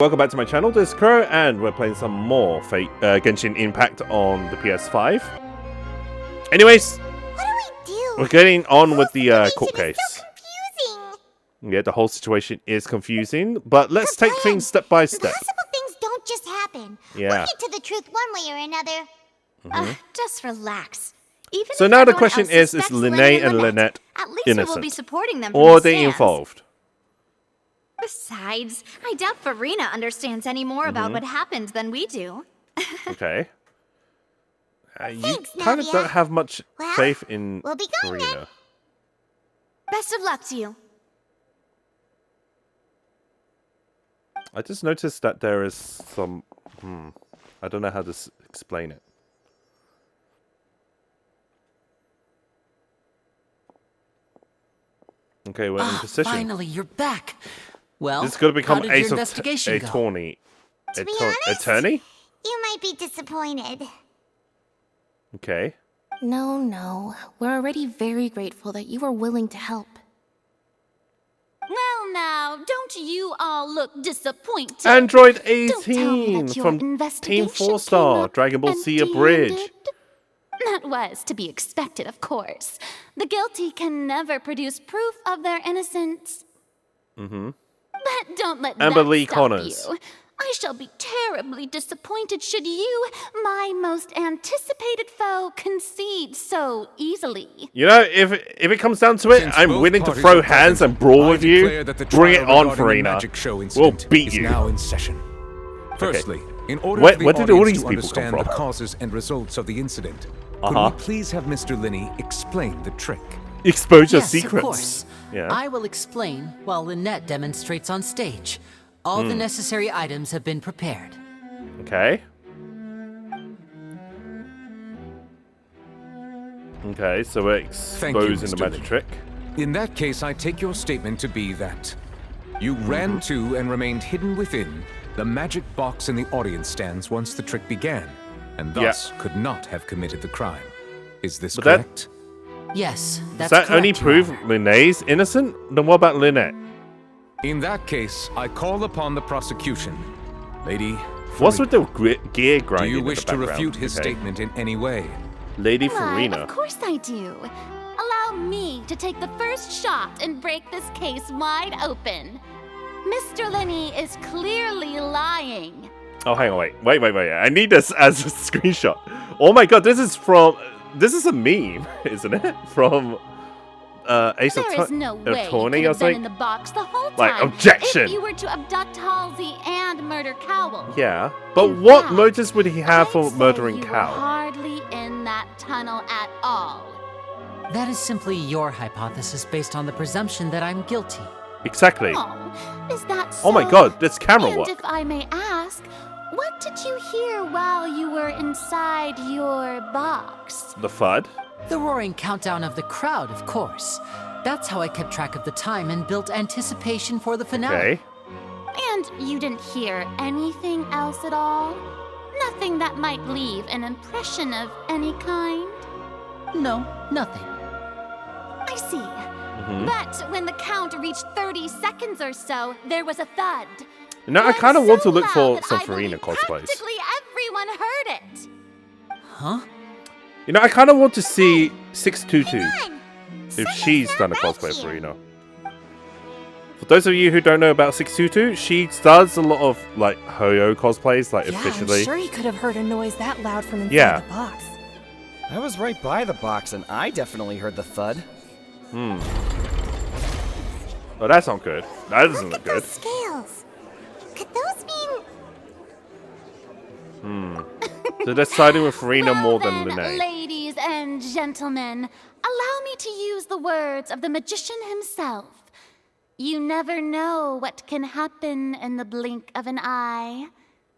Welcome back to my channel, this is Kuro, and we're playing some more Genshin Impact on the PS5. Anyways, what do we do? We're getting on with the court case. So confusing. Yeah, the whole situation is confusing, but let's take things step by step. Impossible things don't just happen. Yeah. We'll get to the truth one way or another. Just relax. Even So if now the everyone question else is suspects Lyney and Lynette at least innocent? we will be supporting them from Or are the they stands. involved? Besides, I doubt Furina understands any more about what happened than we do. Okay. You Thanks, kind of Nadia. don't have much Well, faith in we'll be going Furina. then. Best of luck to you. I just noticed that there is some... I don't know how to explain it. Okay, we're in position. Finally, you're back. Well, This is going to become how did your investigation go? attorney. To be honest, Attorney? you might be disappointed. Okay. No. We're already very grateful that you were willing to help. Well, now, don't you all look disappointed? Android Don't tell me 18 that your from Team investigation 4-Star, came up Dragon Ball Z empty-handed. Abridged. That was to be expected, of course. The guilty can never produce proof of their innocence. But don't let Amber that Lee stop Connors. you. I shall be terribly disappointed should you, my most anticipated foe, concede so easily. You know, if it comes down to it, Since I'm both willing to parties throw are hands present, and brawl I with you. declare that the Bring it trial on, regarding the Furina. magic show We'll incident beat is you. now in session. Firstly, in order Where for the did all audience these to people come understand the from? causes and results of the incident, Uh-huh. could we please have Mr. Lyney explain the trick? Expose your Yes, secrets. of course. Yeah. I will explain while Lynette demonstrates on stage. All the necessary items have been prepared. Okay. Okay, so we're Thank you, exposing the Mr. magic Lyney. trick. In that case, I take your statement to be that you ran to and remained hidden within the magic box in the audience stands once the trick began, and thus could not have committed the crime. Is this But that- correct? Yes, Does that's that correct, only Your prove Honor. Lynette's innocent? Then what about Lynette? In that case, I call upon the prosecution. Lady, What's Furina, with the gear do grinding you in wish the to background? refute his Okay. statement in any way? Lady Why, Furina. of course I do. Allow me to take the first shot and break this case wide open. Mr. Lyney is clearly lying. Oh, hang on, wait. I need this as a screenshot. Oh my god, this is a meme, isn't it? From Ace There is no way you Attorney could or have been in something? the box the whole Like, time. objection! If you were to abduct Halsey and murder Cowell. Yeah, but In what fact, motives would he have for I'd say murdering you were Cal? hardly in that tunnel at all. That is simply your hypothesis based on the presumption that I'm guilty. Exactly. Oh, is that so? Oh my god, that's camera And work. if I may ask, what did you hear while you were inside your box? The FUD? The roaring countdown of the crowd, of course. That's how I kept track of the time and built anticipation for the finale. Okay. And you didn't hear anything else at all? Nothing that might leave an impression of any kind? No, nothing. I see. But when the count reached 30 seconds or so, there was a thud. You know, I One kind of want to so look for loud some that I Furina believe cosplays. Practically everyone heard it. Huh? You know, I kind of want to see 622 Come on. if Something's she's not done a right cosplay of here. Furina. For those of you who don't know about 622, she does a lot of like Hoyo cosplays, like Yeah, officially. I'm sure he could have heard a noise that loud from inside Yeah. the box. I was right by the box and I definitely heard the thud. Oh, that's not good. That doesn't Look look at good. those scales. Could those mean... So they're siding with Furina Well more than then, Lynette. ladies and gentlemen, allow me to use the words of the magician himself. You never know what can happen in the blink of an eye.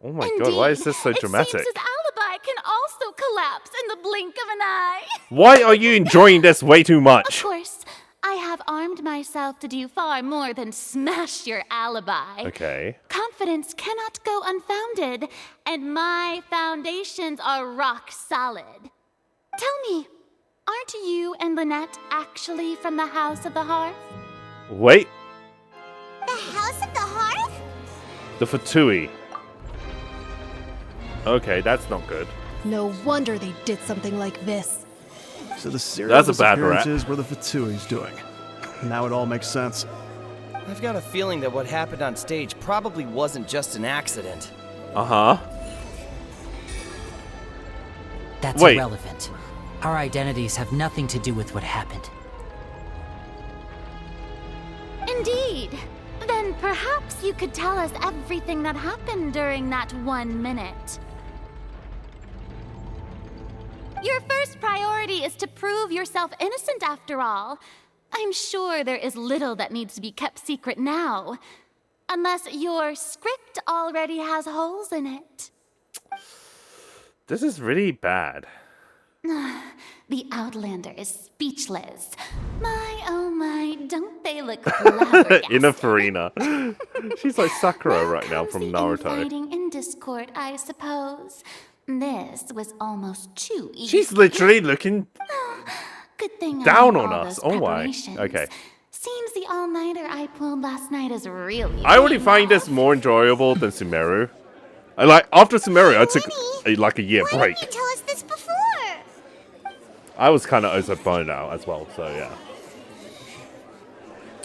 Oh my god, why is this so Indeed, dramatic? It seems his alibi can also collapse in the blink of an eye. Why are you enjoying this way too Of much? course, I have armed myself to do far more than smash your alibi. Okay. Confidence cannot go unfounded, and my foundations are rock solid. Tell me, aren't you and Lynette actually from the House of the Hearth? Wait. The House of the Hearth? The Fatui. Okay, that's not good. No wonder they did something like this. So the serial That's a bad rat. disappearances were the Fatui's doing. Now it all makes sense. I've got a feeling that what happened on stage probably wasn't just an accident. Uh-huh. That's Wait. irrelevant. Our identities have nothing to do with what happened. Indeed. Then perhaps you could tell us everything that happened during that 1 minute. Your first priority is to prove yourself innocent after all. I'm sure there is little that needs to be kept secret now. Unless your script already has holes in it. This is really bad. The Outlander is speechless. My, oh my, don't they look flabbergasted? In a Furina. She's like Sakura Now right now comes from the Naruto. infighting in Discord, I suppose. This was almost too easy. She's literally looking Good thing down I on made all us. those Oh my. preparations. Okay. Seems the all-nighter I pulled last night is really I already paying find off. this more enjoyable than Sumeru. I like after Sumeru, I took like a year Why break. didn't you tell us this before? I was kind of also burned out as well, so yeah.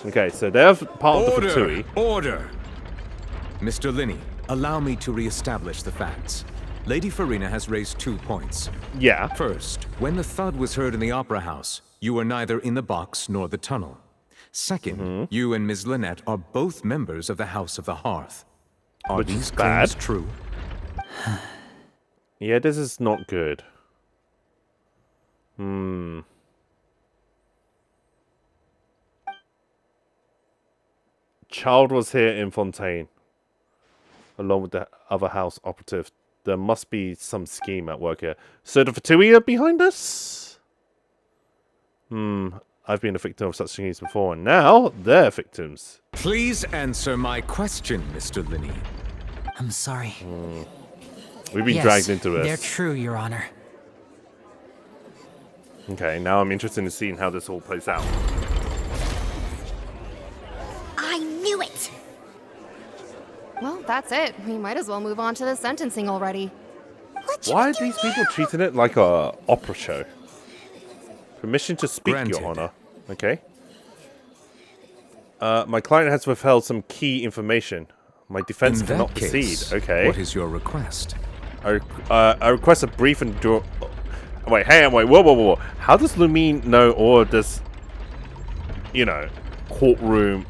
Okay, so they're part of the Fatui. Order! Mr. Lyney, allow me to re-establish the facts. Lady Furina has raised 2 points. Yeah. First, when the thud was heard in the Opera House, you were neither in the box nor the tunnel. Second, you and Ms. Lynette are both members of the House of the Hearth. Are Which these is claims bad. true? Yeah, this is not good. Child was here in Fontaine, along with the other house operative. There must be some scheme at work here. So the Fatui are behind us? I've been a victim of such schemes before, and now they're victims. Please answer my question, Mr. Lyney. I'm sorry. We've been Yes, dragged into they're this. true, Your Honor. Okay, now I'm interested in seeing how this all plays out. I knew it! Well, that's it. We might as well move on to the sentencing already. What should Why we are do these now? people treating it like a opera show? Permission to speak, Granted. Your Honor. Okay. My client has withheld some key information. My defense In cannot that case, proceed. Okay. what is your request? I request a brief and wait, hang on, wait, whoa. How does Lumine know all of this, courtroom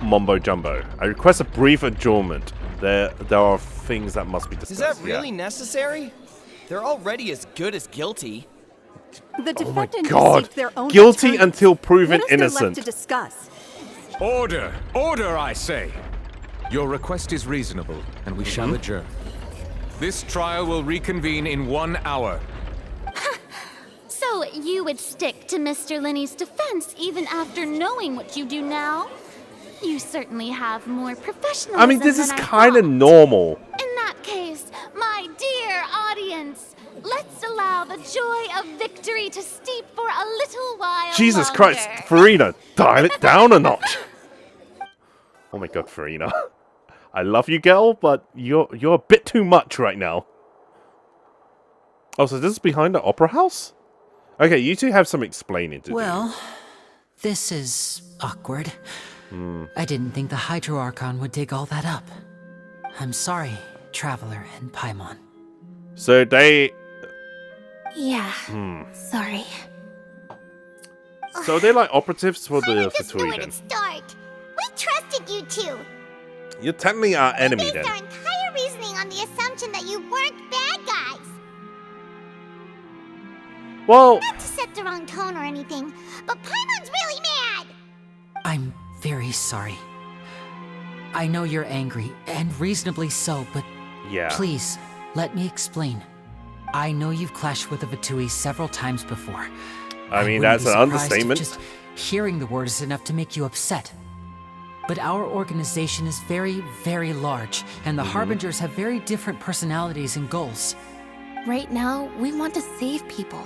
mumbo jumbo? I request a brief adjournment. There are things that must be discussed. Is that yeah. really necessary? They're already as good as guilty. The Oh my defendants god. seek their own Guilty attorneys. until proven What is there innocent. left to discuss? Order! Order, I say! Your request is reasonable, and we shall adjourn. This trial will reconvene in 1 hour. So you would stick to Mr. Linney's defense even after knowing what you do now? You certainly have more professionalism I mean, this is than I kind of thought. normal. In that case, my dear audience, let's allow the joy of victory to steep for a little while Jesus longer. Christ, Furina, dial it down a notch. Oh my god, Furina. I love you, girl, but you're a bit too much right now. Oh, so this is behind the opera house? Okay, you two have some explaining to do. Well, this is awkward. I didn't think the Hydro Archon would dig all that up. I'm sorry, Traveler and Paimon. So they... Yeah. Sorry. So they're like operatives for the Paimon just knew Fatui where then. to start. We trusted you two. You're technically our enemy We then. based our entire reasoning on the assumption that you weren't bad guys. Well, Not to set the wrong tone or anything, but Paimon's really mad. I'm very sorry. I know you're angry, and reasonably so, but yeah. please, let me explain. I know you've clashed with the Fatui several times before. I mean, wouldn't that's be an surprised if understatement. Just hearing the word is enough to make you upset. But our organization is very, very large, and the Harbingers have very different personalities and goals. Right now, we want to save people.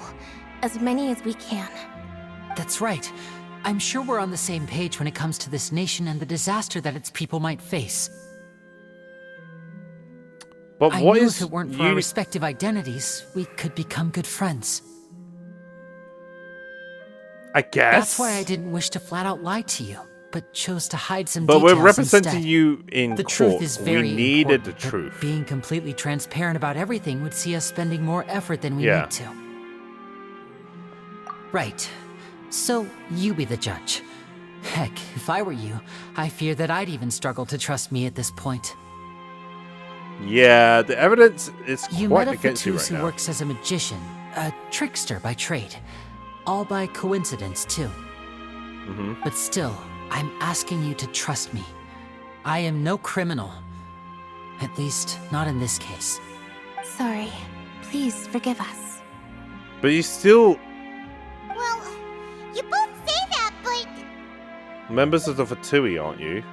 As many as we can. That's right. I'm sure we're on the same page when it comes to this nation and the disaster that its people might face. But I what knew is if it weren't for our respective identities, we could become good friends. I guess. That's why I didn't wish to flat out lie to you, but chose to hide some But details we're representing instead. you in The court. truth is very we needed important, the truth. but being completely transparent about everything would see us spending more effort than we Yeah. need to. Right. So, you be the judge. Heck, if I were you, I fear that I'd even struggle to trust me at this point. Yeah, the evidence is You quite met a against you Fatus right who now. works as a magician, a trickster by trade. All by coincidence, too. But still, I'm asking you to trust me. I am no criminal. At least, not in this case. Sorry. Please forgive us. But you still Well, you both say that, but... members of the Fatui, aren't you?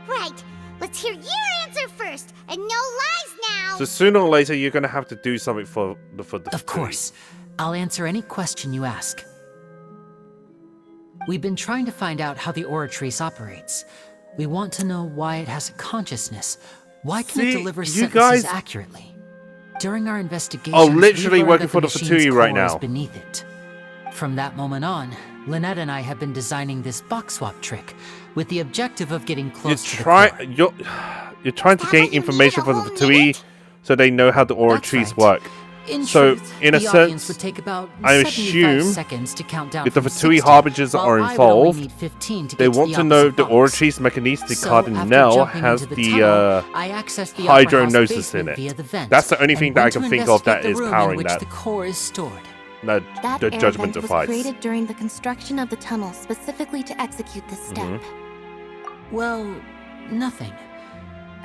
Right. Let's hear your answer first, and no lies now! So sooner or later, you're gonna have to do something for the Of course. I'll answer any question you ask. We've been trying to find out how the Oratrice operates. We want to know why it has a consciousness. Why can it See, deliver you sentences guys- accurately? During our investigations, Oh, literally we learned working that for the machine's Fatui right core is now. beneath it. From that moment on, Lynette and I have been designing this box swap trick with the objective of getting close to the core. You're trying to That gain what you information need from a the whole Fatui minute? so they know how the That's Oratrice right. work. In So, truth, in a the audience sense, would take about I 75 assume seconds to count down if the from Fatui 60, harbingers while are I would only involved, need 15 to they get to want the to know opposite the box. Oratrice mechanistic So, cardinal after jumping has into the tunnel, I accessed the upper house hydronosis basement in via it. the vent, That's the only thing and that I went can to think of that investigate the is room in powering which that. the core is stored. The That air judgment vent was device. created during the construction of the tunnel specifically to execute this step. Well, nothing.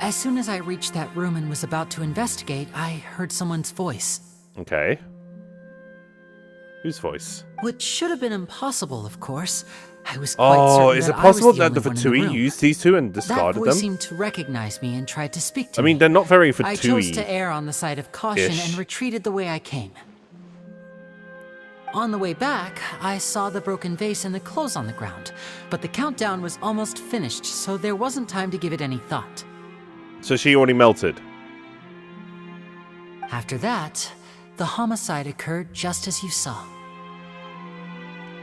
As soon as I reached that room and was about to investigate, I heard someone's voice. Okay. Whose voice? Which should have been impossible, of course. I was quite Oh, certain is that it I was possible the that the only one in the Fatui room. used these two and That discarded voice them? seemed to recognize me and tried to speak to I me. mean, they're not very I chose to Fatui. err on the side of caution Ish. and retreated the way I came. On the way back, I saw the broken vase and the clothes on the ground, but the countdown was almost finished, so there wasn't time to give it any thought. So she already melted. After that, the homicide occurred just as you saw.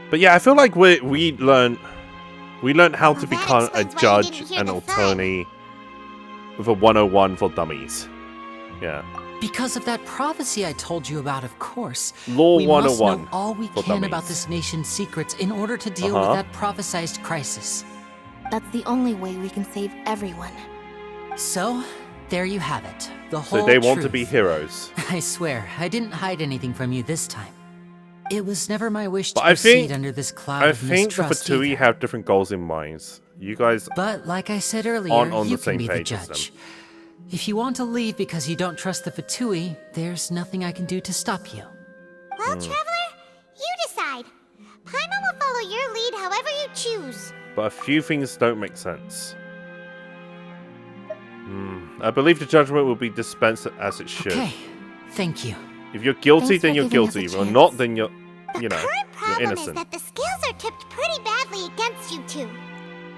But yeah, I feel like we learned how to Well, that become a explains why you judge didn't hear and the attorney with a 101 for dummies. Yeah. Because of that prophecy I told you about, of course. Law we must 101 know all we for can about dummies. this nation's secrets in order to deal Uh-huh. with that prophesized crisis. That's the only way we can save everyone. So, there you have it. The whole So they want to truth. be heroes. I swear, I didn't hide anything from you this time. It was never my wish to But I proceed think under this cloud I of think the mistrust Fatui either. have different goals in mind. You guys But like I said earlier, aren't on you the can same be the page as judge. them. If you want to leave because you don't trust the Fatui, there's nothing I can do to stop you. Well, Traveler, you decide. Paimon will follow your lead however you choose. But a few things don't make sense. I believe the judgment will be dispensed as it should. Okay, thank you. If you're guilty, Thanks then for you're giving us guilty. a If you're chance. not, then you're The current you're problem is innocent. that the scales are tipped pretty badly against you two.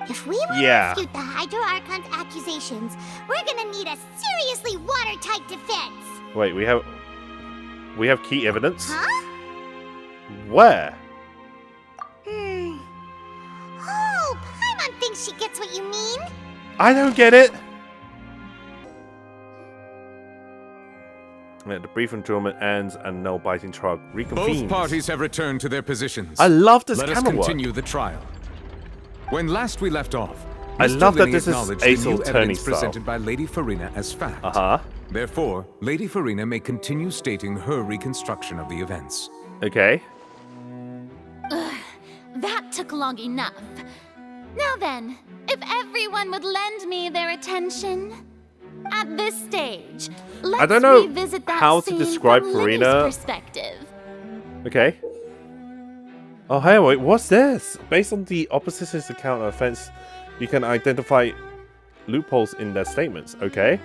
If we want Yeah. to refute the Hydro Archon's accusations, we're gonna need a seriously watertight defense. Wait, we have key evidence? Huh? Where? Oh, Paimon thinks she gets what you mean. I don't get it. Yeah, the brief enjoyment ends and no biting trial reconvenes. Both parties have returned to their positions. I love this Let us camera work. continue the trial. When last we left off, I Mr. love that Lyney this is acknowledged the Ace new Attorney evidence style. presented by Lady Furina as fact. Uh-huh. Therefore, Lady Furina may continue stating her reconstruction of the events. Okay. That took long enough. Now then, if everyone would lend me their attention. At this stage, let's don't know revisit that how to scene describe from Furina. Lyney's perspective. Okay. Oh, hey, wait, what's this? Based on the opposition's account of offense, you can identify loopholes in their statements. Okay.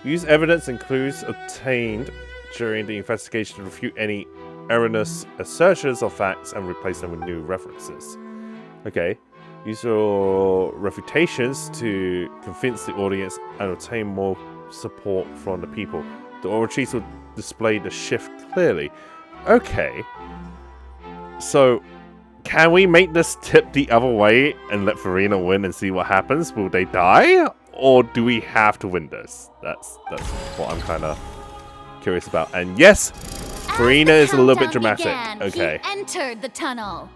Use evidence and clues obtained during the investigation to refute any erroneous assertions or facts and replace them with new references. Okay. Use your refutations to convince the audience and obtain more support from the people. The oratrice will display the shift clearly. Okay. So, can we make this tip the other way and let Furina win and see what happens? Will they die? Or do we have to win this? That's what I'm kind of curious about. And yes, Furina is a little bit dramatic. Okay. He entered the tunnel.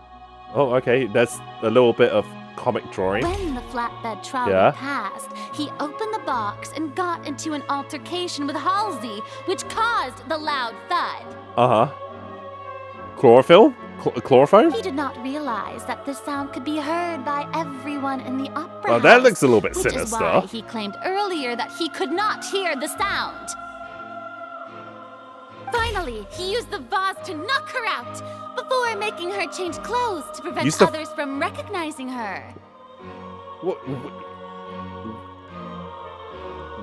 Oh, okay. That's a little bit of comic drawing. When the flatbed trolley passed, he opened the box and got into an altercation with Halsey, which caused the loud thud. Uh-huh. Chlorophyll? Chlorophone? He did not realize that this sound could be heard by everyone in the opera house. That looks a little bit which sinister. Is why he claimed earlier that he could not hear the sound. Finally, he used the vase to knock her out before making her change clothes to prevent others from recognizing her.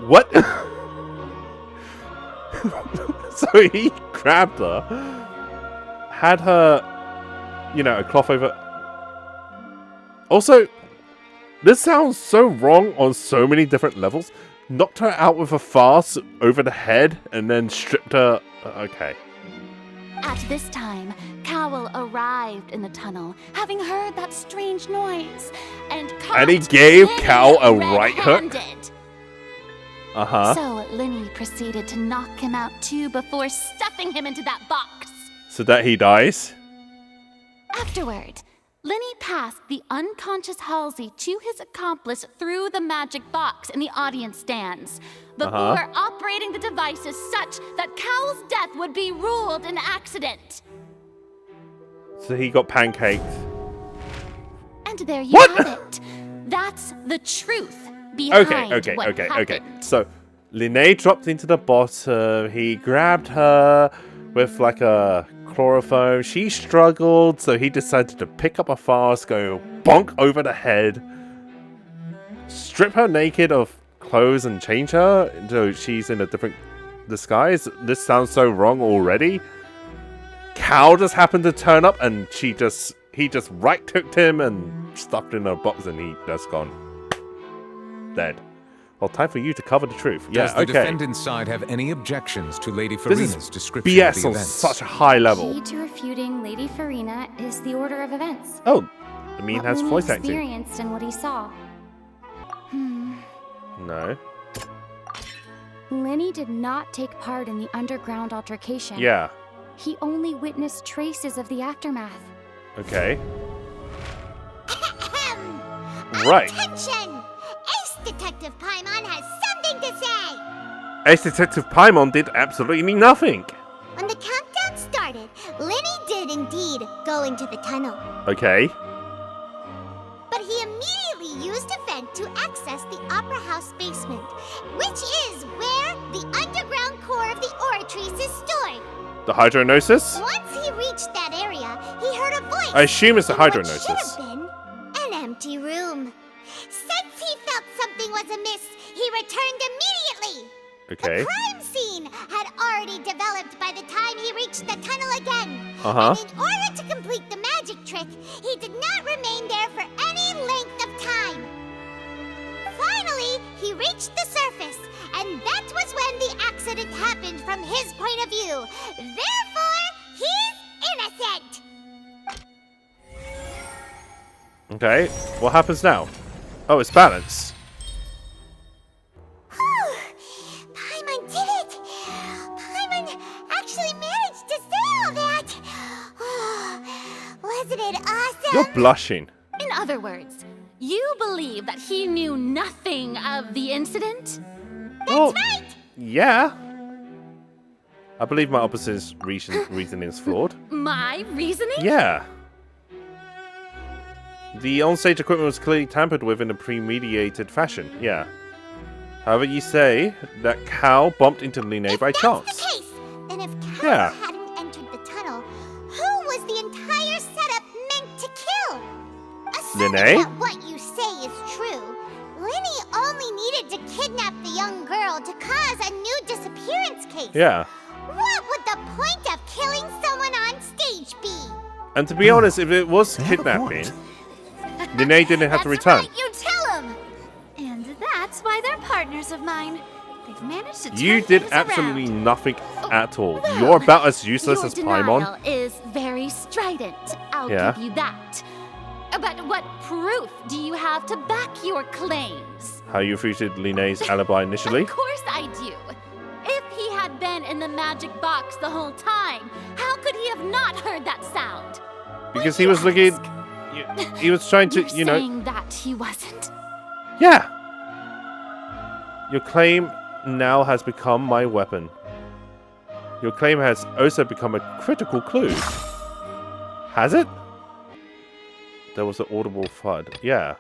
What? So he grabbed her, had her, a cloth over. Also, this sounds so wrong on so many different levels. Knocked her out with a vase over the head and then stripped her. Okay. At this time, Cowell arrived in the tunnel, having heard that strange noise, and he gave Cowell a right hook? Uh-huh. So Lyney proceeded to knock him out too before stuffing him into that box. So that he dies? Afterward, Lyney passed the unconscious Halsey to his accomplice through the magic box in the audience stands, before operating the devices such that Cowell's death would be ruled an accident. So he got pancaked. And there you have it. That's the truth behind what happened. So Lynette dropped into the bottom. He grabbed her with like a chlorophone. She struggled, so he decided to pick up a vase, go bonk over the head, strip her naked of clothes and change her so she's in a different disguise. This sounds so wrong already. Cal just happened to turn up and he just right hooked him and stuffed in a box and he just gone dead. Well, time for you to cover the truth. Does the defendant's side have any objections to Lady Furina's description BS of the on events? such a high level. Key to refuting Lady Furina is the order of events. Oh, the mean has Lyney voice acting. experienced and what he saw. No. Lyney did not take part in the underground altercation. Yeah. He only witnessed traces of the aftermath. Okay. Right. Attention! Ace Detective Paimon has something to say! Ace Detective Paimon did absolutely nothing. When the countdown started, Lyney did indeed go into the tunnel. Okay. But he immediately used a vent to access the Opera House basement, which is where the underground core of the Oratrice is stored. The hydronosis? Once he reached that area, he heard a voice. I assume it's the in what hydronosis. should have been an empty room. Since he felt something was amiss, he returned immediately. Okay. The crime scene had already developed by the time he reached the tunnel again. Uh-huh. And in order to complete the magic trick, he did not remain there for any length of time. Finally, he reached the surface, and that was when the accident happened from his point of view. Therefore, he's innocent. Okay. What happens now? Oh, it's balance. Paimon did it! Paimon actually managed to say all that! Wasn't it awesome? You're blushing. In other words, you believe that he knew nothing of the incident? That's right! Yeah. I believe my opposite's reasoning is flawed. My reasoning? Yeah. The onstage equipment was clearly tampered with in a premeditated fashion. Yeah. However, you say that Cal bumped into Lynette by chance. That's the case, then if Cal hadn't entered the tunnel, who was the entire setup meant to kill? Assuming Lynette? that what you say is true, Lyney only needed to kidnap the young girl to cause a new disappearance case. Yeah. What would the point of killing someone on stage be? And to be honest, if it was kidnapping, Lynette didn't have to return. Right, you tell him! And that's why they're partners of mine. They've managed to You turn did things absolutely around. nothing at all. Well, You're about as useless your as Paimon. denial is very strident. I'll Yeah. give you that. But what proof do you have to back your claims? How you refuted Lynette's alibi initially? Of course I do. If he had been in the magic box the whole time, how could he have not heard that sound? Because Why he was do you looking. ask? He was trying to, You're you know. saying that he wasn't. Yeah. Your claim now has become my weapon. Your claim has also become a critical clue. Has it? There was an audible thud. Yeah.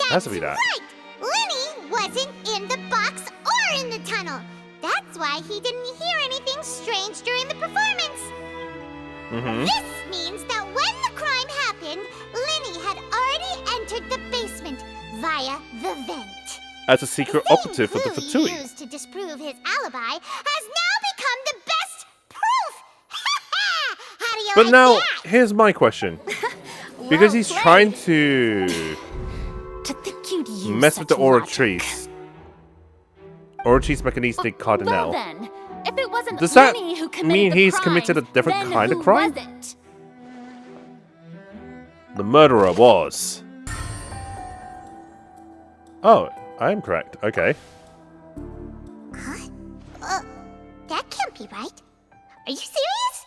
Has to be that. Right! Lyney wasn't in the box or in the tunnel. That's why he didn't hear anything strange during the performance. This means that when the crime happened, Lyney had already entered the basement via the vent. As a secret The operative for the clue he Fatui. used to disprove his alibi has now become the best proof. How do you But like now, that? here's my question. Because he's Well trying to To think you'd use mess with the such logic. Oratrice. Oratrice Mechanistic Well Cardinal. then, if it wasn't Does that Lyney who committed mean the he's crime, committed a different then kind of who crime? was it? The murderer was. Oh, I am correct. Okay. Huh? That can't be right. Are you serious?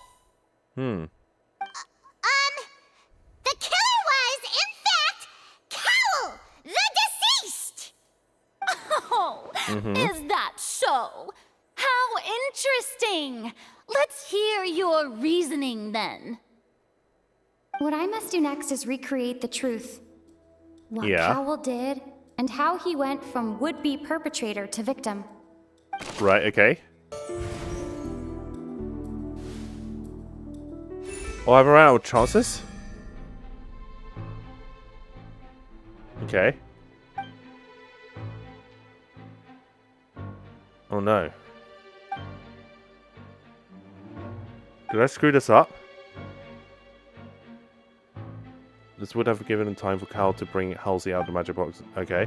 The killer was, in fact, Cowl, the deceased! Oh, is that so? How interesting! Let's hear your reasoning then. What I must do next is recreate the truth. What Yeah. Cowell did, and how he went from would-be perpetrator to victim. Right, okay. Oh, I've run out of chances? Okay. Oh no. Did I screw this up? This would have given time for Cal to bring Halsey out of the magic box. Okay.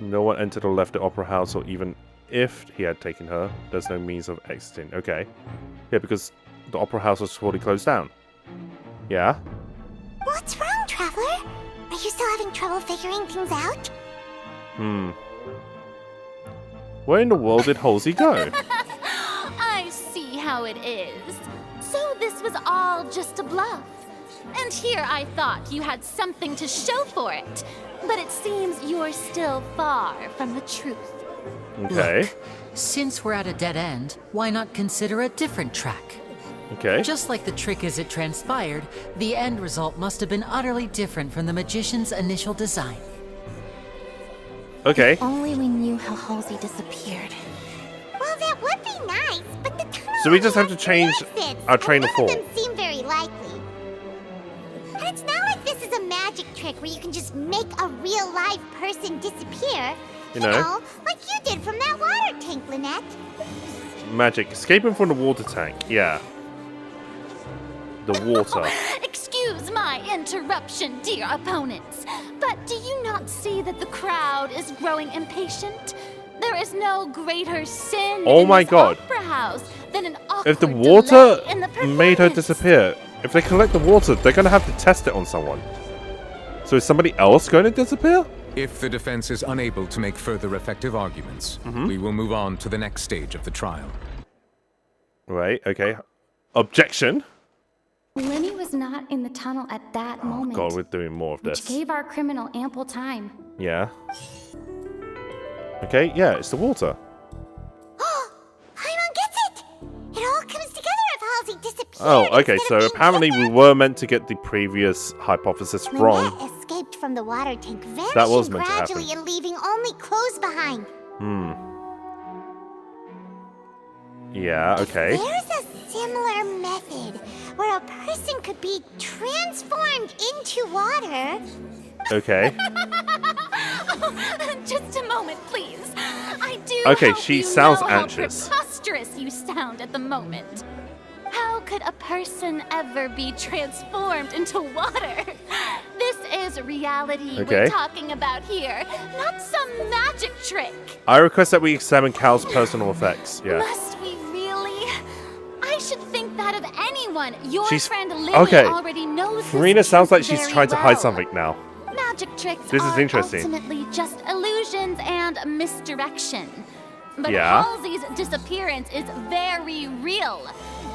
No one entered or left the opera house, or even if he had taken her, there's no means of exiting. Okay. Yeah, because the opera house was fully closed down. Yeah? What's wrong, Traveler? Are you still having trouble figuring things out? Where in the world did Halsey go? I see how it is. So this was all just a bluff. And here I thought you had something to show for it. But it seems you're still far from the truth. Okay. Look, since we're at a dead end, why not consider a different track? Okay. Just like the trick as it transpired, the end result must have been utterly different from the magician's initial design. Okay. Only we knew how Halsey disappeared. Well, that would be nice, but the tunnel So we just only have to has change methods, our train of and none thought. of them seem very likely. And it's not like this is a magic trick where you can just make a real live person disappear. You know? Like you did from that water tank, Lynette. Magic. Escaping from the water tank. Yeah. The water. Excuse my interruption, dear opponents. But do you not see that the crowd is growing impatient? There is no greater sin Oh in my this God. opera house than an awkward If the water delay in the made her performance. disappear, if they collect the water, they're going to have to test it on someone. So is somebody else going to disappear? If the defense is unable to make further effective arguments, we will move on to the next stage of the trial. Right, okay. Objection. Lyney was not in the tunnel at that moment, God, we're doing more of which this. gave our criminal ample time. Yeah. Okay, yeah, it's the water. Paimon gets it! It all comes together if Halsey disappeared. Oh, okay, instead so of being apparently we kidnapped. were meant to get the previous hypothesis wrong. Lynette escaped from the water tank, vanishing That was meant to happen. gradually and leaving only clothes behind. Yeah, okay. There's a similar method where a person could be transformed into water. Okay. Just a moment, please. I do Okay, hope she you sounds know how anxious. preposterous you sound at the moment. How could a person ever be transformed into water? This is reality Okay. we're talking about here, not some magic trick. I request that we examine Cal's personal effects. Yeah. Must we really? I should think that of anyone. Your She's- friend Lily okay. already knows this Furina sounds like truth she's very trying to hide well. something now. Magic tricks This is are interesting. ultimately just illusions and misdirection. But Yeah. Halsey's disappearance is very real.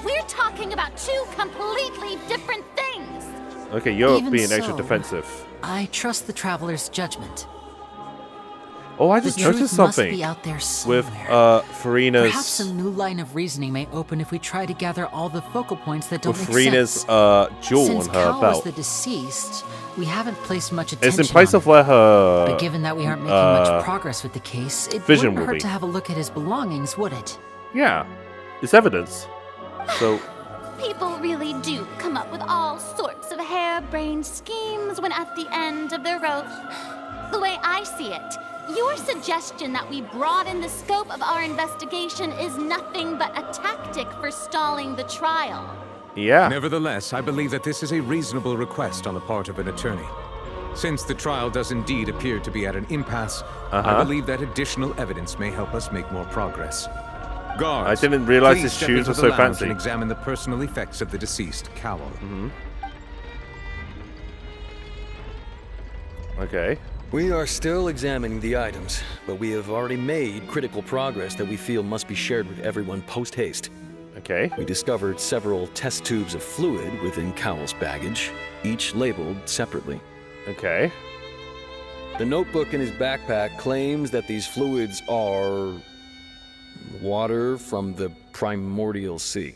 We're talking about two completely different things. Okay, you're Even being extra so, defensive. I trust the traveler's judgment. Oh, I The just truth noticed must something be out there somewhere. with Furina's Perhaps some new line of reasoning may open if we try to gather all the focal points that don't with make Furina's sense. jewel Since on her Cal was belt. the deceased, we haven't placed much attention It's in place on of where her But given that we aren't making much progress with the case, it vision wouldn't will hurt be. to have a look at his belongings, would it? Yeah, it's evidence. So People really do come up with all sorts of harebrained schemes when at the end of the rope. The way I see it, your suggestion that we broaden the scope of our investigation is nothing but a tactic for stalling the trial. yeah, Nevertheless, I believe that this is a reasonable request on the part of an attorney. Since the trial does indeed appear to be at an impasse, I believe that additional evidence may help us make more progress. Guards, I didn't realize please his step shoes into were the so lounge fancy. and examine the personal effects of the deceased, Cowl. okay. We are still examining the items, but we have already made critical progress that we feel must be shared with everyone post-haste. Okay. We discovered several test tubes of fluid within Cowell's baggage, each labeled separately. Okay. The notebook in his backpack claims that these fluids are water from the primordial sea.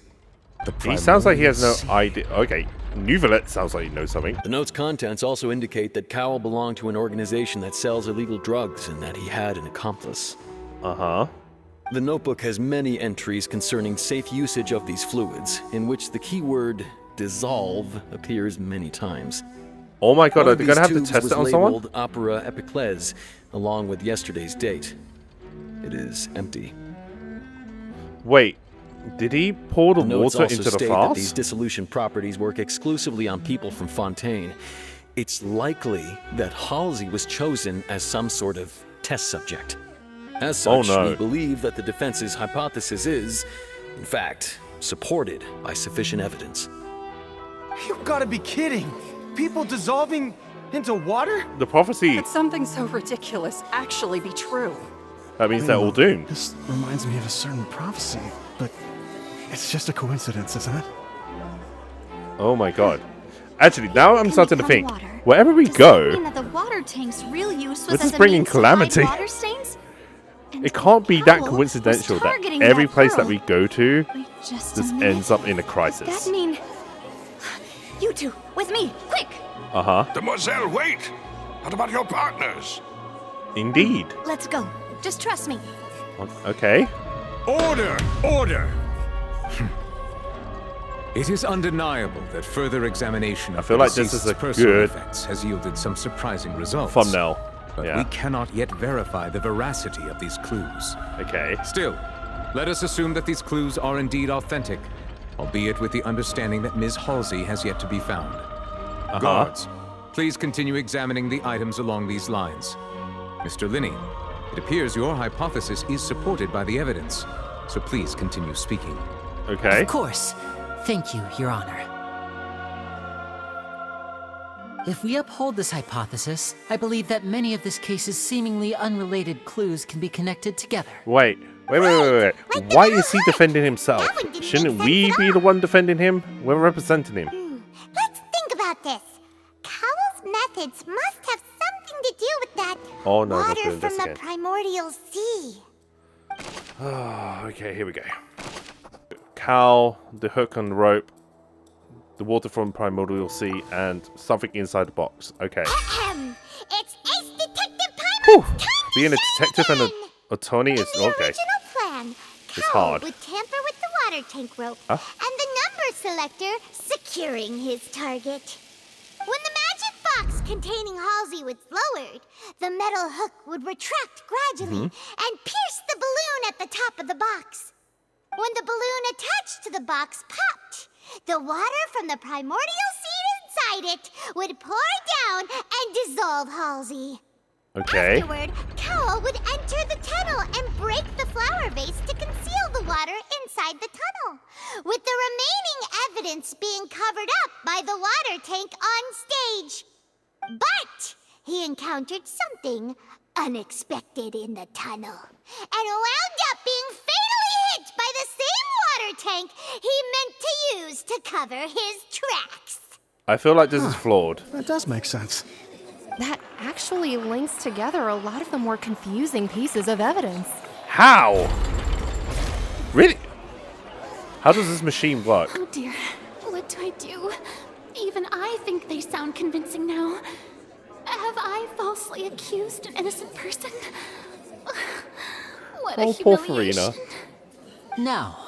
He sounds like he has no idea. Okay. Nuvalet sounds like he knows something. The note's contents also indicate that Cowell belonged to an organization that sells illegal drugs and that he had an accomplice. Uh-huh. The notebook has many entries concerning safe usage of these fluids, in which the keyword dissolve appears many times. Oh my god, One are of they these gonna have to tubes test was it on someone? labeled Opera Epiclese, along with yesterday's date. It is empty. Wait, did he pour the The notes water also into the state that these flask? dissolution properties work exclusively on people from Fontaine. It's likely that Halsey was chosen as some sort of test subject. As such, Oh, no. we believe that the defense's hypothesis is, in fact, supported by sufficient evidence. You've got to be kidding! People dissolving into water? The prophecy, Could something so ridiculous actually be true? that means they're all doomed. This reminds me of a certain prophecy, but it's just a coincidence, isn't it? Oh my god. Actually, now I'm starting to become think, water. wherever we Does that mean go, that the water tank's real use was This as is a bringing means to hide calamity. water stains? And it can't be that Powell coincidental was that targeting every that place that girl. we go to Wait just just a minute. ends up in a Does crisis. that mean... You two, with me, quick! Uh-huh. Demoiselle, wait! What about your partners? Indeed. Let's go. Just trust me. Okay. Order! Order! It is undeniable that further examination of feel the like this is deceased's a personal good effects has yielded some surprising results. Thumbnail. But Yeah. we cannot yet verify the veracity of these clues. Okay. Still, let us assume that these clues are indeed authentic, albeit with the understanding that Ms. Halsey has yet to be found. Guards, please continue examining the items along these lines. Mr. Lyney, it appears your hypothesis is supported by the evidence, so please continue speaking. Okay. Of course. Thank you, Your Honor. If we uphold this hypothesis, I believe that many of this case's seemingly unrelated clues can be connected together. Wait. Why is he defending himself? Shouldn't we be the one defending him? We're representing him. Let's think about this. Cowell's methods must have something to do with that Oh, no, not water doing from this the again. primordial sea. Okay, here we go. Cow, the hook and rope, the water from primordial sea, and something inside the box. Okay. It's Ace Detective Whew. Paimon's time Being a machine detective and again! a attorney is In the okay. original plan, It's Cowell hard. would tamper with the water tank rope, Huh? and the number selector securing his target. When the magic box containing Halsey was lowered, the metal hook would retract gradually and pierce the balloon at the top of the box. When the balloon attached to the box popped, the water from the primordial sea inside it would pour down and dissolve Halsey. Okay. Afterward, Cowl would enter the tunnel and break the flower vase to conceal the water inside the tunnel, with the remaining evidence being covered up by the water tank on stage. But he encountered something unexpected in the tunnel, and wound up being fatally hit by the same water tank he meant to use to cover his tracks. I feel like this is flawed. That does make sense. That actually links together a lot of the more confusing pieces of evidence. How? Really? How does this machine work? Oh dear, what do I do? Even I think they sound convincing now. Have I falsely accused an innocent person? What a poor humiliation. Furina. Now,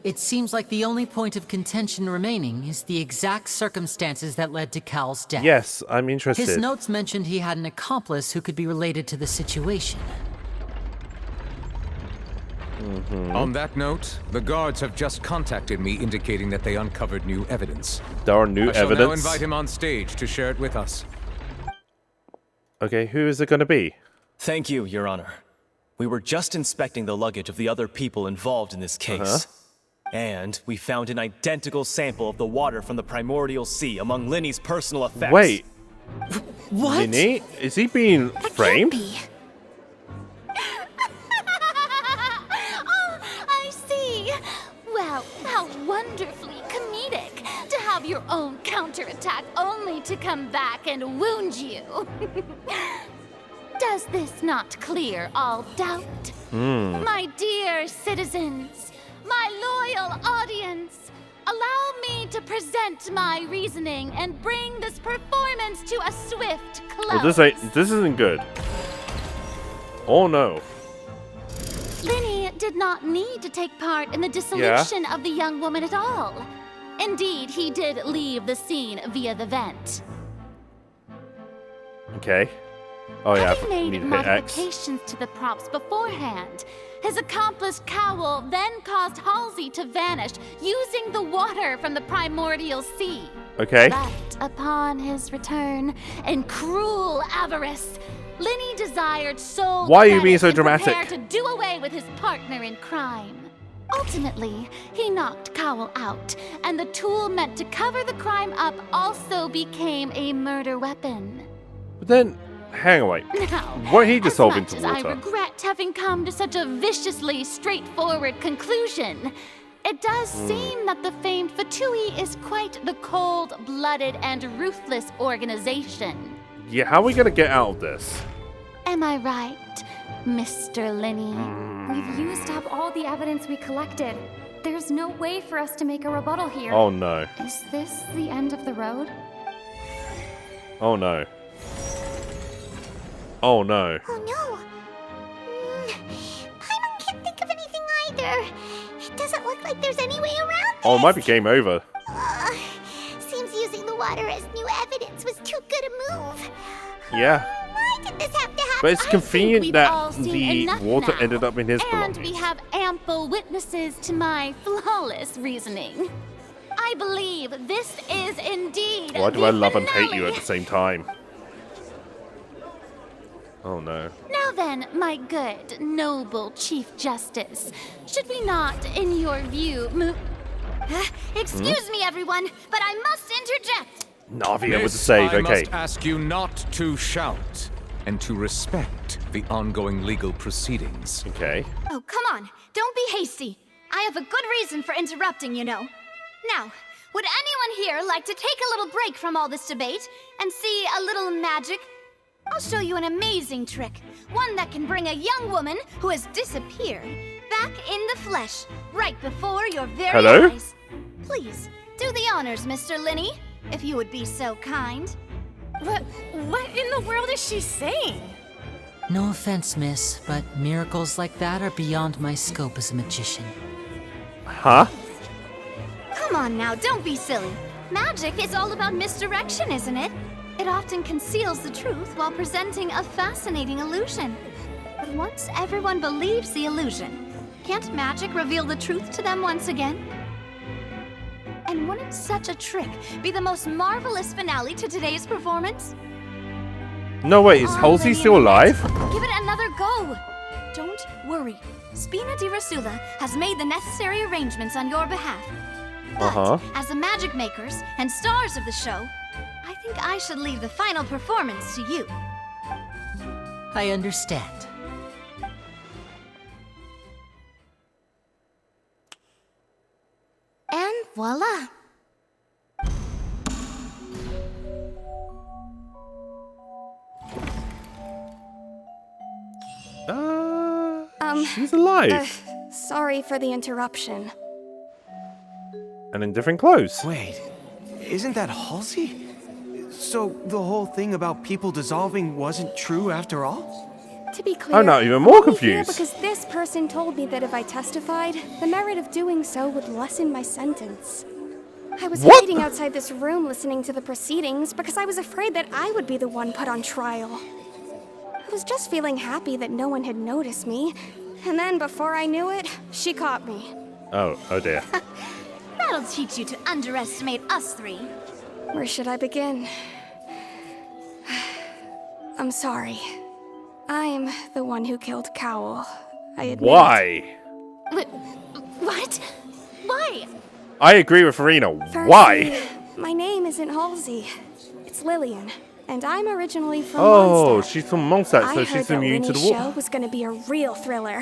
it seems like the only point of contention remaining is the exact circumstances that led to Cal's death. Yes, I'm interested. His notes mentioned he had an accomplice who could be related to the situation. On that note, the guards have just contacted me indicating that they uncovered new evidence. There are new I shall evidence? now invite him on stage to share it with us. Okay, who is it going to be? Thank you, Your Honor. We were just inspecting the luggage of the other people involved in this case. And we found an identical sample of the water from the primordial sea among Lyney's personal effects. Wait. What? Lyney? Is he being framed? Oh, I see. Well, how wonderfully comedic to have your own counterattack only to come back and wound you. Does this not clear all doubt? My dear citizens, my loyal audience, allow me to present my reasoning and bring this performance to a swift close. Well, this isn't good. Oh no. Lyney did not need to take part in the dissolution of the young woman at all. Indeed, he did leave the scene via the vent. Okay. Oh yeah, Having I made need to hit X. modifications to the props beforehand, his accomplice Cowl then caused Halsey to vanish using the water from the primordial sea. Okay. But upon his return, in cruel avarice, Lyney desired sole Why are you being so credit and dramatic? prepared to do away with his partner in crime. Ultimately, he knocked Cowl out, and the tool meant to cover the crime up also became a murder weapon. But then, hang on, wait. Now, Weren't he dissolved as much into as water? I regret having come to such a viciously straightforward conclusion, it does seem that the famed Fatui is quite the cold-blooded and ruthless organization. Yeah, how are we gonna get out of this? Am I right, Mr. Lyney? We've used up all the evidence we collected. There's no way for us to make a rebuttal here. Oh no. Is this the end of the road? Oh no. Oh no. Oh no. Paimon can't think of anything either. It doesn't look like there's any way around this. Oh, it might be game over. Seems using the water as new evidence was too good a move. Yeah. Why did this have to happen? But it's convenient We've that all seen the enough water now, ended up in his and belongings. we have ample witnesses to my flawless reasoning. I believe this is indeed Why do the I love and hate you finale. at the same time? Oh no. Now then, my good, noble Chief Justice, should we not, in your view, Excuse me, everyone, but I must interject. Navia with the Miss, save, I okay. must ask you not to shout and to respect the ongoing legal proceedings. Okay. Oh, come on. Don't be hasty. I have a good reason for interrupting, you know. Now, would anyone here like to take a little break from all this debate and see a little magic? I'll show you an amazing trick. One that can bring a young woman who has disappeared back in the flesh, right before your very eyes. Please, do the honors, Mr. Lyney, if you would be so kind. What in the world is she saying? No offense, miss, but miracles like that are beyond my scope as a magician. Huh? Come on now, don't be silly. Magic is all about misdirection, isn't it? It often conceals the truth while presenting a fascinating illusion. But once everyone believes the illusion, can't magic reveal the truth to them once again? And wouldn't such a trick be the most marvelous finale to today's performance? No, wait, is Halsey still alive? Give it another go. Don't worry. Spina di Rasula has made the necessary arrangements on your behalf. But as the magic makers and stars of the show, I think I should leave the final performance to you. I understand. And voila. She's alive. Sorry for the interruption. And in different clothes. Wait, isn't that Halsey? So the whole thing about people dissolving wasn't true after all? To be clear, I'm now even more I'm here confused. because this person told me that if I testified, the merit of doing so would lessen my sentence. I was waiting outside this room listening to the proceedings because I was afraid that I would be the one put on trial. I was just feeling happy that no one had noticed me, and then before I knew it, she caught me. Oh dear. That'll teach you to underestimate us three. Where should I begin? I'm sorry. I'm the one who killed Cowl. I admit. Why? What? Why? I agree with Furina. Firstly, Why? My name isn't Halsey. It's Lillian, and I'm originally from Oh, Mondstadt. she's from Mondstadt, I so heard she's that immune to the Lyney's water. show was going to be a real thriller,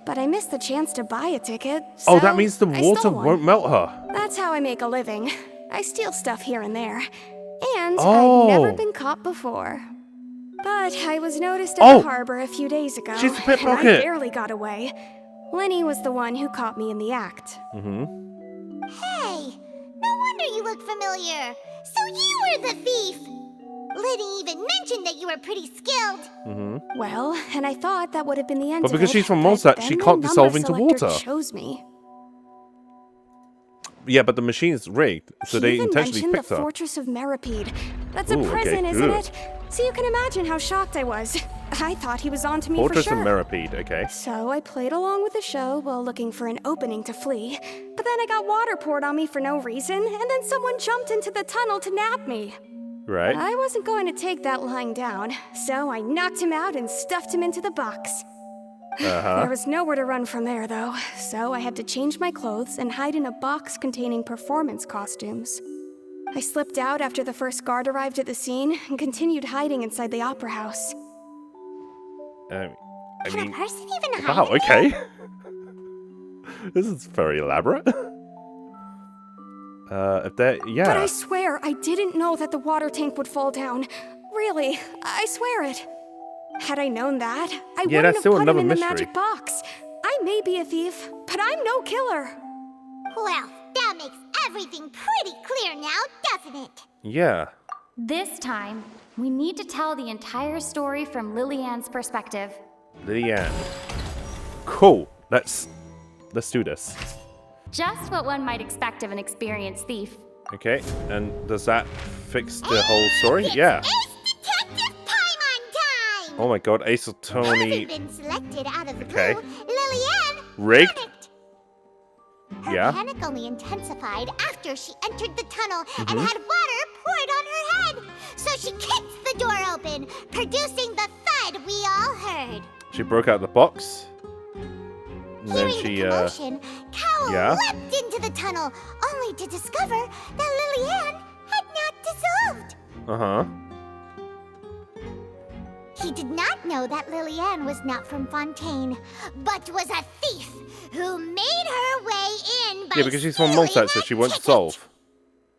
but I missed the chance to buy a ticket. Oh, so that means the I water stole one. won't melt her. That's how I make a living. I steal stuff here and there, and Oh. I've never been caught before. But I was noticed at the harbor a few days ago, She's a and I pickpocket. barely got away. Lyney was the one who caught me in the act. Hey, no wonder you look familiar. So you were the thief. Lyney even mentioned that you were pretty skilled. Well, and I thought that would have been the end But of because it, she's from but Mondstadt, then she my can't dissolve number into selector water. chose me. Yeah, but the machine's rigged, so She they even intentionally mentioned picked the her. Fortress of Meripede. That's a Ooh, okay, prison, isn't good. it? So you can imagine how shocked I was. I thought he was on to me Fortress for of sure. Meripede, okay. So I played along with the show while looking for an opening to flee. But then I got water poured on me for no reason, and then someone jumped into the tunnel to nab me. Right. I wasn't going to take that lying down, so I knocked him out and stuffed him into the box. There was nowhere to run from there, though, so I had to change my clothes and hide in a box containing performance costumes. I slipped out after the first guard arrived at the scene and continued hiding inside the opera house. I Can mean, a person even hide? wow, okay. This is very elaborate. If that, yeah. But I swear, I didn't know that the water tank would fall down. Really, I swear it. Had I known that, I Yeah, wouldn't that's have still put him another in the mystery. magic box. I may be a thief, but I'm no killer. Well, that makes everything pretty clear now, doesn't it? Yeah. This time, we need to tell the entire story from Lillian's perspective. Lillian. Cool. Let's do this. Just what one might expect of an experienced thief. Okay, and does that fix the whole story? Yeah. Ace Detective Paimon time! Oh my god, Ace Tony. Having been selected out of the Okay. blue, Lillian Rigged? panicked. Her Yeah. panic only intensified after she entered the tunnel and Mhm. had water poured on her head. So she kicked the door open, producing the thud we all heard. She broke out the box. And then Hearing she, the commotion, Cowl yeah. leapt into the tunnel, only to discover that Lillian had not dissolved. Uh-huh. He did not know that Lillian was not from Fontaine, but was a thief who made her way in by Yeah, because she's from stealing Mondstadt, so a she won't ticket. solve.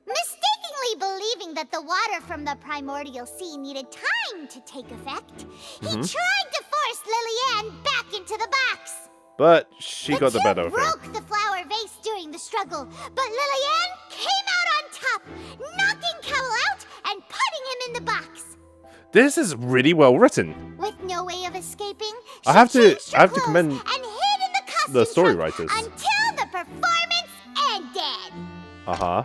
Mistakenly believing that the water from the primordial sea needed time to take effect, he Mhm. tried to force Lillian back into the box. But she got the two better of him. broke the flower vase during the struggle, but Lillian came out on top, knocking Cowl out and putting him in the box. This is really well written. With no way of escaping, I have to changed her clothes commend and hid in the costume the story trunk writers. until the performance ended. Uh-huh.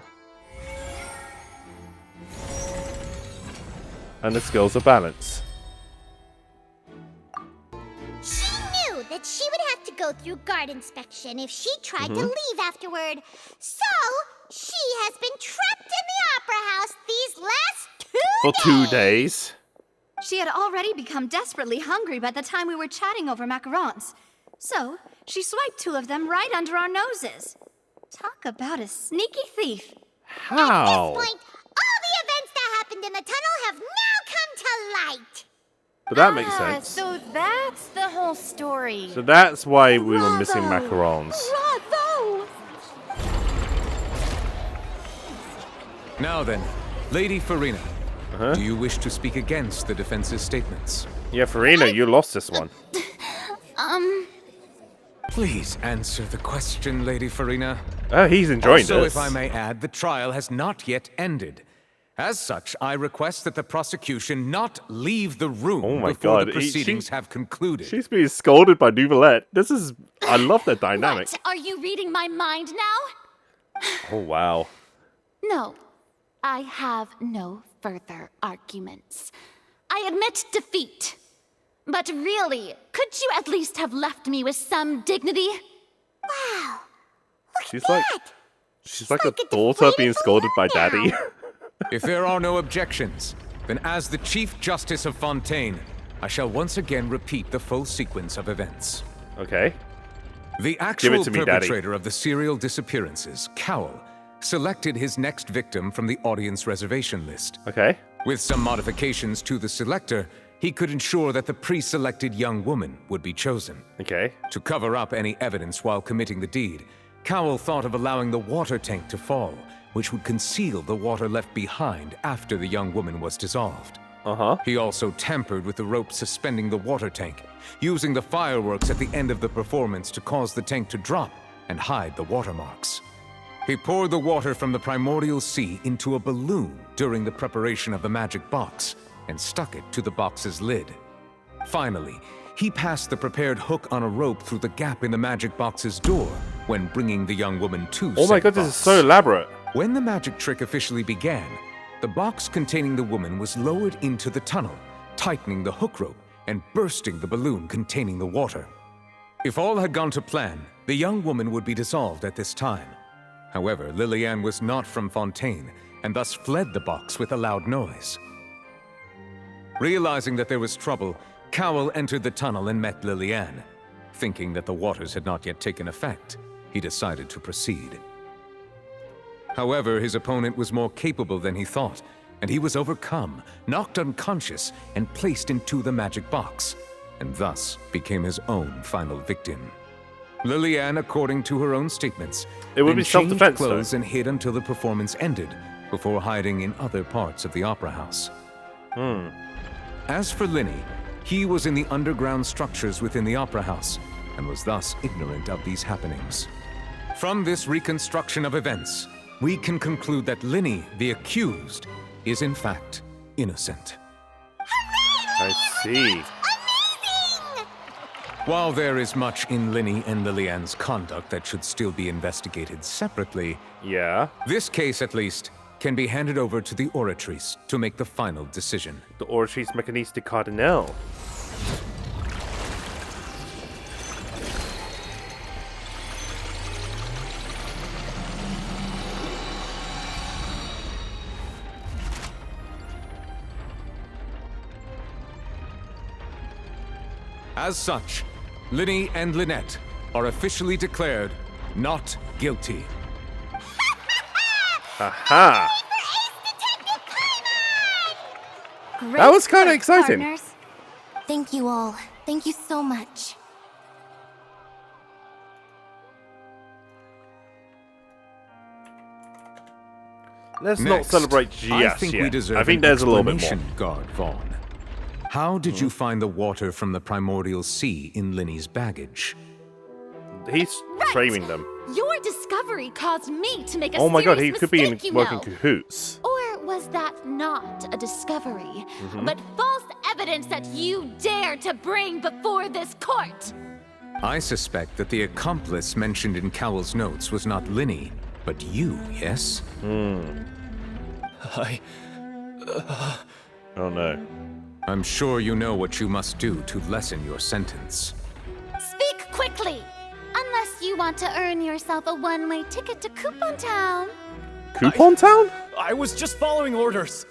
And the skills of balance. She knew that she would have to go through guard inspection if she tried to leave afterward. So, she has been trapped in the Opera House these last 2 days. For 2 days. She had already become desperately hungry by the time we were chatting over macarons. So, she swiped 2 of them right under our noses. Talk about a sneaky thief. How? At this point, all the events that happened in the tunnel have now come to light. But that makes sense. So that's the whole story. So that's why we were missing macarons. Bravo! Now then, Lady Furina, do you wish to speak against the defense's statements? Yeah, Furina, you lost this one. Please answer the question, Lady Furina. Oh, he's enjoying also, this. if I may add, the trial has not yet ended. As such, I request that the prosecution not leave the room before the proceedings have concluded. She's being scolded by Nouvellette. This is... I love that dynamic. What? Are you reading my mind now? Oh, wow. No, I have no further arguments. I admit defeat. But really, could you at least have left me with some dignity? Wow. She's like a daughter being scolded by daddy. If there are no objections, then as the Chief Justice of Fontaine, I shall once again repeat the full sequence of events. Okay. The actual perpetrator of the serial disappearances, Cowell, selected his next victim from the audience reservation list. Okay. With some modifications to the selector, he could ensure that the pre-selected young woman would be chosen. Okay. To cover up any evidence while committing the deed, Cowell thought of allowing the water tank to fall, which would conceal the water left behind after the young woman was dissolved. He also tampered with the rope suspending the water tank, using the fireworks at the end of the performance to cause the tank to drop and hide the watermarks. He poured the water from the primordial sea into a balloon during the preparation of the magic box and stuck it to the box's lid. Finally, he passed the prepared hook on a rope through the gap in the magic box's door when bringing the young woman to Oh my said god, this box. is so elaborate. When the magic trick officially began, the box containing the woman was lowered into the tunnel, tightening the hook rope and bursting the balloon containing the water. If all had gone to plan, the young woman would be dissolved at this time. However, Lillian was not from Fontaine and thus fled the box with a loud noise. Realizing that there was trouble, Cowell entered the tunnel and met Lillian. Thinking that the waters had not yet taken effect, he decided to proceed. However, his opponent was more capable than he thought, and he was overcome, knocked unconscious, and placed into the magic box, and thus became his own final victim. Lillian, according to her own statements, it would then be self-defense, changed clothes and hid until the performance ended, before hiding in other parts of the opera house. As for Lyney, he was in the underground structures within the opera house, and was thus ignorant of these happenings. From this reconstruction of events, we can conclude that Lyney, the accused, is in fact innocent. I see. While there is much in Lyney and Lillian's conduct that should still be investigated separately, this case at least can be handed over to the Oratrice to make the final decision. The Oratrice Mécanistique Cardinal. As such, Lyney and Lynette are officially declared not guilty. Aha! Great That was kind of work, exciting. partners. Thank you all. Thank you so much. Let's not celebrate just I think yet. we deserve I think an there's a little bit more. explanation, Guard Vaughn. How did you find the water from the primordial sea in Lyney's baggage? He's framing them. Your discovery caused me to make a Oh my god, he serious could be in mistake, you working know. cahoots. Or was that not a discovery, but false evidence that you dare to bring before this court? I suspect that the accomplice mentioned in Cowell's notes was not Lyney, but you, yes? I... Oh no. I'm sure you know what you must do to lessen your sentence. Speak quickly! Unless you want to earn yourself a one-way ticket to Coupon Town. Coupon Town? I was just following orders.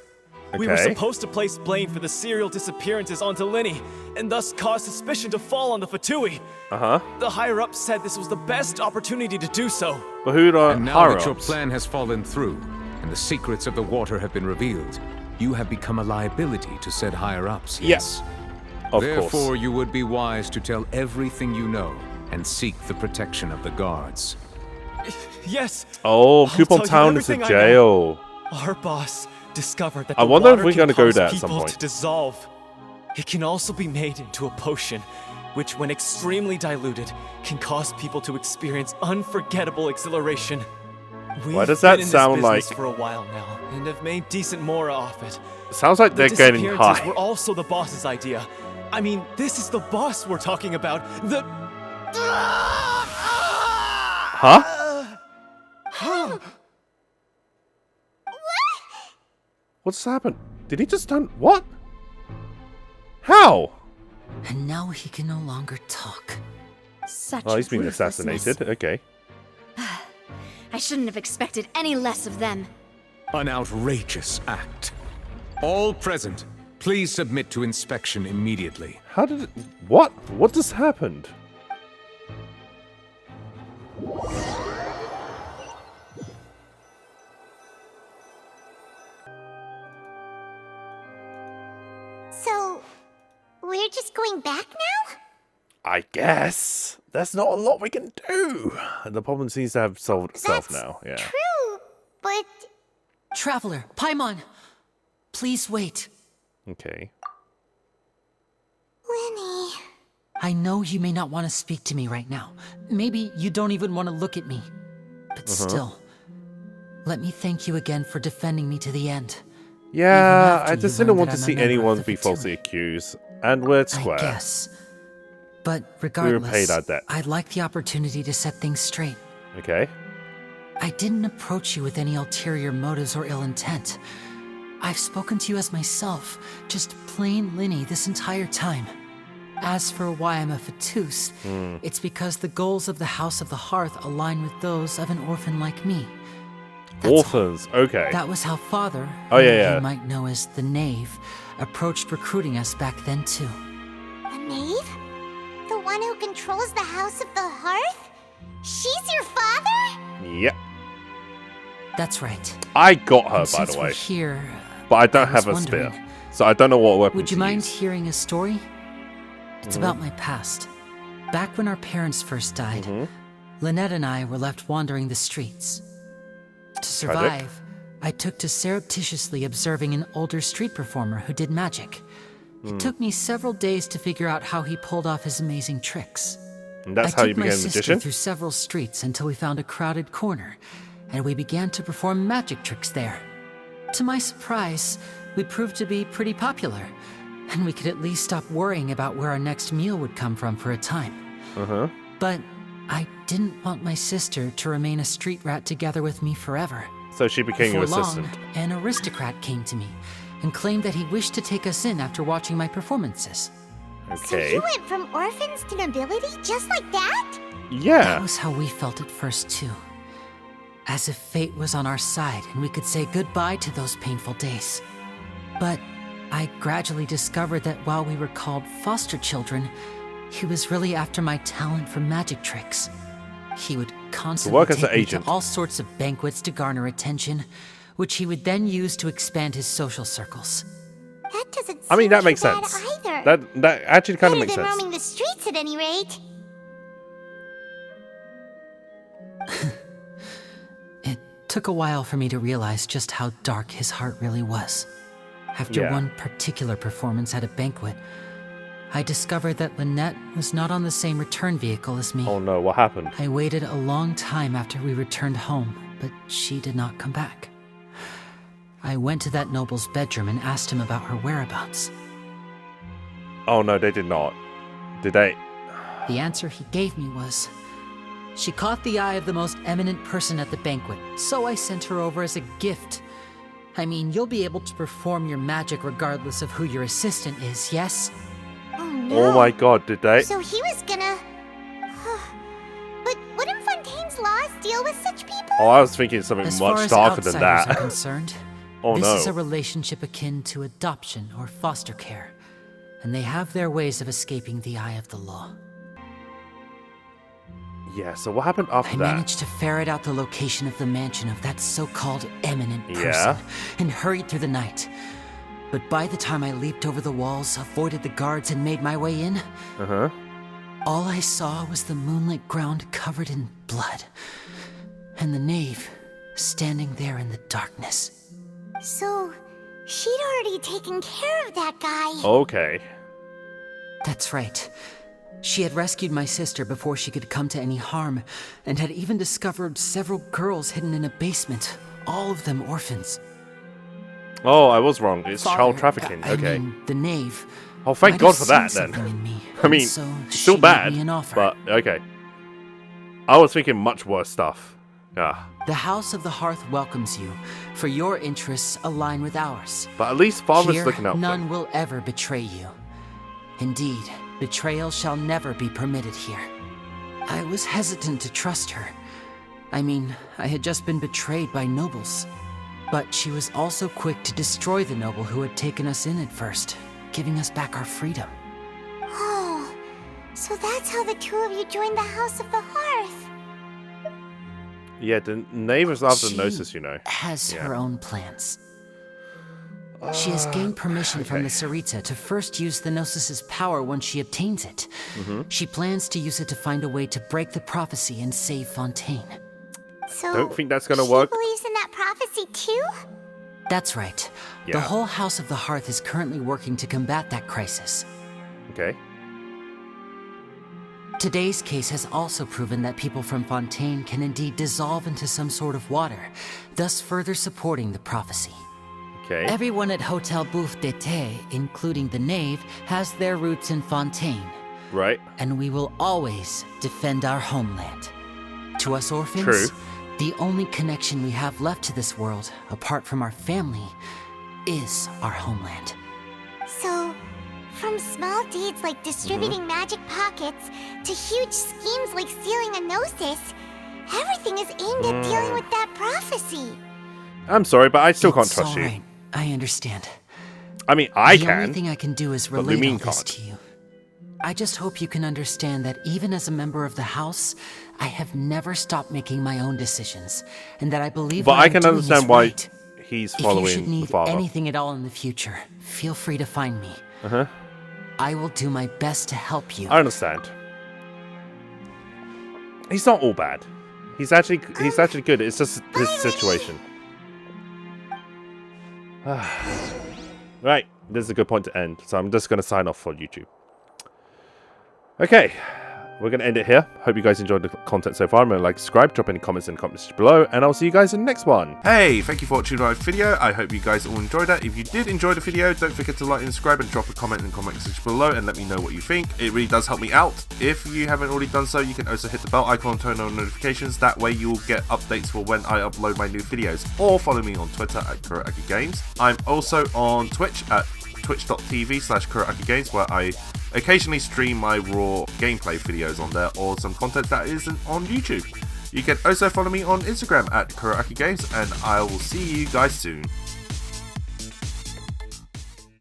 We were Okay. supposed to place blame for the serial disappearances onto Lyney, and thus cause suspicion to fall on the Fatui. Uh-huh. The higher-ups said this was the best opportunity to do so. But who are And now that your plan has fallen through, and the secrets of the water have been revealed, you have become a liability to said higher-ups, yes? Of Therefore, course. you would be wise to tell everything you know, and seek the protection of the guards. Yes. Oh, I'll Coupon tell you Town is a everything I jail. know. Our boss discovered that I the wonder if water we're can gonna go cause there at some people point. to dissolve. It can also be made into a potion, which, when extremely diluted, can cause people to experience unforgettable exhilaration. Why does We've that been in sound this business like- for a while now, and have made decent mora off it. Sounds like they're The getting disappearances high. were also the boss's idea. I mean, this is the boss we're talking about. The Huh? What's happened? Did he just done what? How? And now he can no longer talk. Such Oh, he's been ruthlessness. assassinated. Okay. I shouldn't have expected any less of them. An outrageous act. All present, please submit to inspection immediately. How did it... What? What just happened? So, we're just going back now? I guess. There's not a lot we can do. The problem seems to have solved itself now. Yeah. True, but... Traveler, Paimon! Please wait. Okay. Lyney... I know you may not want to speak to me right now. Maybe you don't even want to look at me. But still, let me thank you again for defending me to the end. Yeah, after I you just learned didn't want that to I'm a see member of anyone the be Fatui. falsely accused. And we're square. I guess. But regardless, paid our debt. I'd like the opportunity to set things straight. Okay. I didn't approach you with any ulterior motives or ill intent. I've spoken to you as myself, just plain Lyney this entire time. As for why I'm a Fatus, it's because the goals of the House of the Hearth align with those of an orphan like me. That's Orphans, okay. That was how Father, Oh, yeah, who yeah. you might know as the Knave, approached recruiting us back then too. The knave? The one who controls the House of the Hearth? She's your father? Yep. That's right. I got her, And by since the we're way. here, But I don't I have a was spear. wondering, So I don't know what weapon would you to mind use. hearing a story? It's about my past. Back when our parents first died, Lynette and I were left wandering the streets. To survive, I took to surreptitiously observing an older street performer who did magic. It took me several days to figure out how he pulled off his amazing tricks. And that's I how took you became my a sister magician? through several streets until we found a crowded corner, and we began to perform magic tricks there. To my surprise, we proved to be pretty popular, and we could at least stop worrying about where our next meal would come from for a time. But I didn't want my sister to remain a street rat together with me forever. So she became your Before assistant. long, an aristocrat came to me and claimed that he wished to take us in after watching my performances. So Okay. you went from orphans to nobility just like that? That Yeah. was how we felt at first, too. As if fate was on our side and we could say goodbye to those painful days. But I gradually discovered that while we were called foster children, he was really after my talent for magic tricks. He would constantly work as take an me agent. to all sorts of banquets to garner attention, which he would then use to expand his social circles. That doesn't I mean, seem that too makes bad sense. either. That actually kind of Better makes than sense. roaming the streets at any rate. It took a while for me to realize just how dark his heart really was. After Yeah. one particular performance at a banquet, I discovered that Lynette was not on the same return vehicle as me. Oh no, what happened? I waited a long time after we returned home, but she did not come back. I went to that noble's bedroom and asked him about her whereabouts. Oh no, they did not. Did they? The answer he gave me was, she caught the eye of the most eminent person at the banquet, so I sent her over as a gift. I mean, you'll be able to perform your magic regardless of who your assistant is, yes? Oh no. Oh my god, did they? So he was gonna... But what Fontaine's laws deal with such people? Oh, I was thinking something As much far as darker than outsiders that. are concerned, Oh this no. is a relationship akin to adoption or foster care, and they have their ways of escaping the eye of the law. Yeah, so what happened after I that? managed to ferret out the location of the mansion of that so-called eminent person Yeah? and hurried through the night. But by the time I leaped over the walls, avoided the guards, and made my way in, all I saw was the moonlit ground covered in blood, and the knave standing there in the darkness. So, she'd already taken care of that guy. Okay. That's right. She had rescued my sister before she could come to any harm, and had even discovered several girls hidden in a basement, all of them orphans. Oh, I was wrong. It's Father, child trafficking. I Okay. mean, the knave. Oh, thank might God have for that seen then. something in me, I mean, and so it's she still made bad, me an offer. but okay. I was thinking much worse stuff. Ah. The House of the Hearth welcomes you, for your interests align with ours. But at least Father's Here, looking out for none them. will ever betray you. Indeed, betrayal shall never be permitted here. I was hesitant to trust her. I mean, I had just been betrayed by nobles. But she was also quick to destroy the noble who had taken us in at first, giving us back our freedom. Oh, so that's how the two of you joined the House of the Hearth. Yeah, the neighbors after She Gnosis, you know. has Yeah. her own plans. She has gained permission from the Sarita to first use the Gnosis' power once she obtains it. She plans to use it to find a way to break the prophecy and save Fontaine. So, Don't think that's gonna she work. believes in that prophecy too? That's right. Yeah. The whole House of the Hearth is currently working to combat that crisis. Okay. Today's case has also proven that people from Fontaine can indeed dissolve into some sort of water, thus further supporting the prophecy. Okay. Everyone at Hotel Bouffe d'été, including the knave, has their roots in Fontaine. Right. And we will always defend our homeland. To us orphans, True. the only connection we have left to this world, apart from our family, is our homeland. So, from small deeds like distributing magic pockets to huge schemes like stealing a Gnosis, everything is aimed at dealing with that prophecy. I'm sorry, but I still can't It's trust all you. right. I understand. I mean, I the can. only thing I can do is but relate all Lumine this can't. to you. I just hope you can understand that even as a member of the House, I have never stopped making my own decisions, and that I believe But what I I'm can doing understand is why right. he's If you should following the need father. anything at all in the future, feel free to find me. I will do my best to help you. I understand. He's not all bad. He's actually good. It's just his situation. Right, this is a good point to end. So I'm just going to sign off for YouTube. Okay, we're going to end it here. Hope you guys enjoyed the content so far. Remember to like, subscribe, drop any comments in the comments below, and I'll see you guys in the next one. Hey, thank you for watching my video. I hope you guys all enjoyed it. If you did enjoy the video, don't forget to like and subscribe and drop a comment in the comment section below and let me know what you think. It really does help me out. If you haven't already done so, you can also hit the bell icon and turn on notifications. That way you will get updates for when I upload my new videos. Or follow me on Twitter at KuroAkiGames. I'm also on Twitch at twitch.tv/KuroAkiGames, where I occasionally stream my raw gameplay videos on there, or some content that isn't on YouTube. You can also follow me on Instagram at KuroAkiGames, and I will see you guys soon.